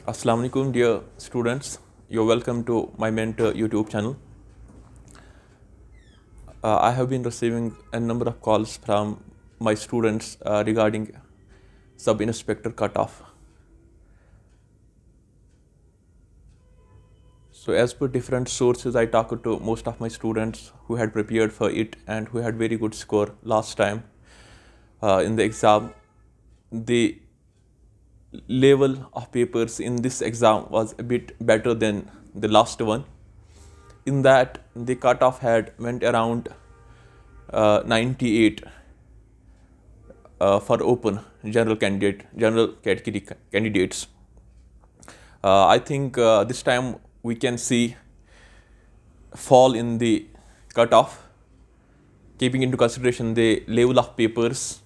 Assalamu alaikum, dear students. You're welcome to my mentor YouTube channel. I have been receiving a number of calls from my students regarding sub inspector cutoff. So, as per different sources, I talked to most of my students who had prepared for it and who had very good score last time in the exam. The level of papers in this exam was a bit better than the last one. In that, the cutoff had went around 98 for open general category candidates. I think this time we can see fall in the cutoff, keeping into consideration the level of papers.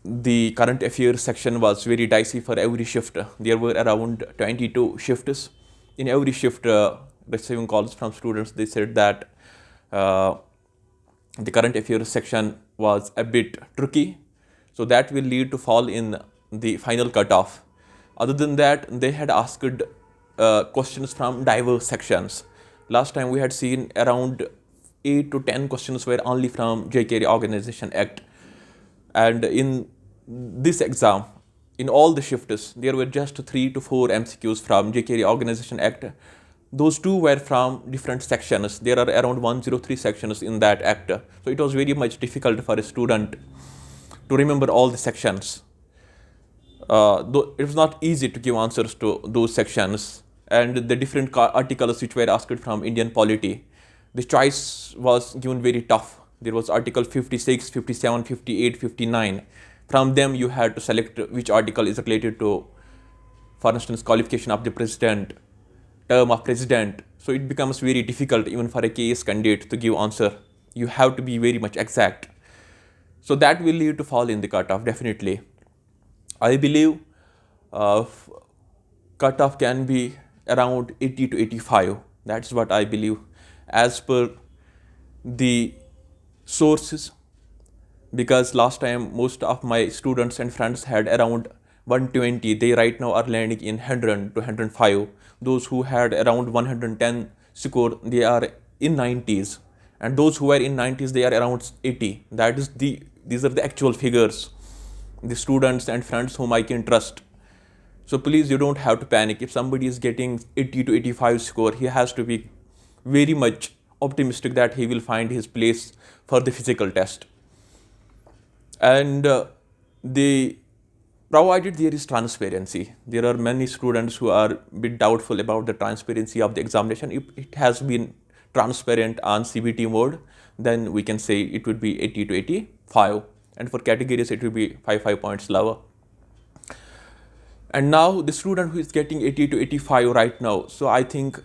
The current affairs section was very dicey for every shift. There were around 22 shifts. In every shift, receiving calls from students, they said that the current affairs section was a bit tricky. So that will lead to fall in the final cutoff. Other than that, they had asked questions from diverse sections. Last time we had seen around 8 to 10 questions were only from JKP Organization Act. And in this exam, in all the shifts, there were just 3 to 4 MCQs from JKP Organization Act. Those two were from different sections. There are around 103 sections in that act. So it was very much difficult for a student to remember all the sections. Though it was not easy to give answers to those sections. And the different articles which were asked from Indian polity, the choice was given very tough. There was article 56, 57, 58, 59. From them, you had to select which article is related to, for instance, qualification of the president, term of president. So it becomes very difficult even for a KS candidate to give answer. You have to be very much exact. So that will lead to fall in the cutoff, definitely. I believe cutoff can be around 80 to 85. That's what I believe as per the sources, because last time most of my students and friends had around 120. They right now are landing in 100 to 105. Those who had around 110 score, they are in 90s, and those who are in 90s, they are around 80. These are the actual figures, the students and friends whom I can trust. So please, you don't have to panic. If somebody is getting 80 to 85 score, he has to be very much optimistic that he will find his place for the physical test. And provided there is transparency. There are many students who are a bit doubtful about the transparency of the examination. If it has been transparent on CBT mode, then we can say it would be 80 to 85. And for categories, it will be 5 points lower. And now the student who is getting 80 to 85 right now, so I think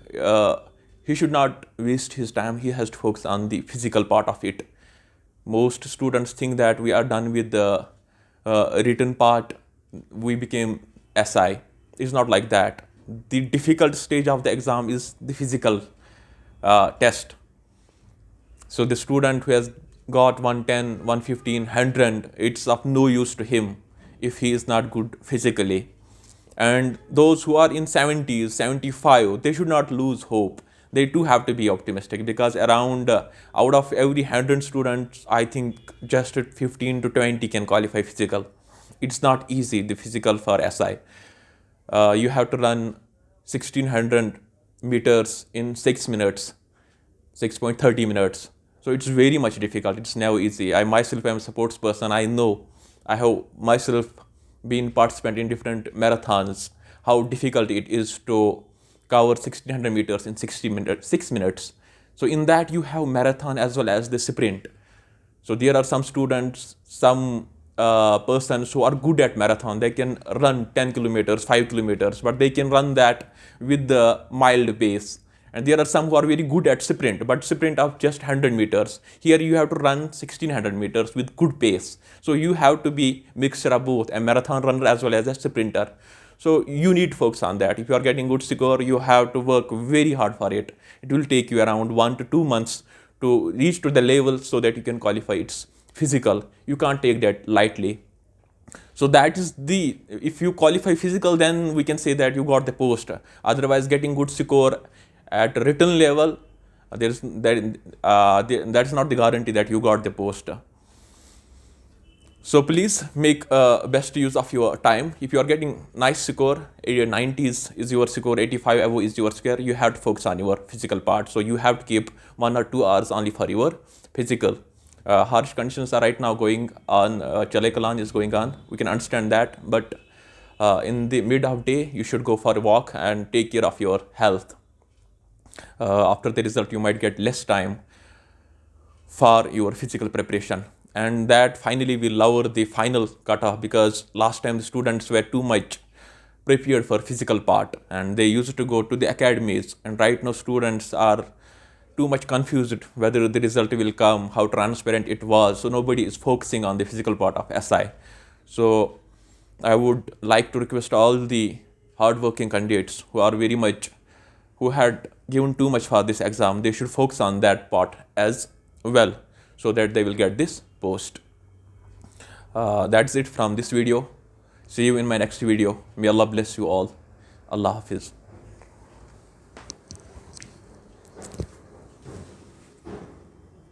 he should not waste his time. He has to focus on the physical part of it. Most students think that we are done with the written part, we became SI. It's not like that. The difficult stage of the exam is the physical test. So the student who has got 110, 115, 100, it's of no use to him if he is not good physically. And those who are in 70s, 75, they should not lose hope. They too have to be optimistic, because around out of every 100 students, I think just 15 to 20 can qualify physical. It's not easy, the physical for SI. You have to run 1600 meters in 6 minutes, 6.30 minutes. So it's very much difficult. It's never easy. I myself am a sports person. I know. I have myself been participant in different marathons, how difficult it is to cover 1600 meters in 6 minutes. So in that you have marathon as well as the sprint. So there are some students, some persons who are good at marathon. They can run 10 kilometers, 5 kilometers, but they can run that with the mild pace. And there are some who are very good at sprint, but sprint of just 100 meters. Here you have to run 1600 meters with good pace. So you have to be mixture of both, a marathon runner as well as a sprinter. So you need to focus on that. If you are getting good score, you have to work very hard for it. It will take you around 1 to 2 months to reach to the level so that you can qualify. It's physical. You can't take that lightly. So that is the, if you qualify physical, then we can say that you got the post. Otherwise, getting good score at written level, that's not the guarantee that you got the post. So please make best use of your time. If you are getting nice score, 90s is your score, 85 above is your score, you have to focus on your physical part. So you have to keep 1 or 2 hours only for your physical. Harsh conditions are right now going on, Chalekalan is going on, we can understand that, but in the mid of day, you should go for a walk and take care of your health. After the result, you might get less time for your physical preparation, and that finally will lower the final cutoff, because last time the students were too much prepared for physical part and they used to go to the academies, and right now students are too much confused whether the result will come, how transparent it was, so nobody is focusing on the physical part of SI. So I would like to request all the hardworking candidates who are very much, who had given too much for this exam, they should focus on that part as well, so that they will get this post. That's it from this video. See you in my next video. May Allah bless you all. Allah Hafiz.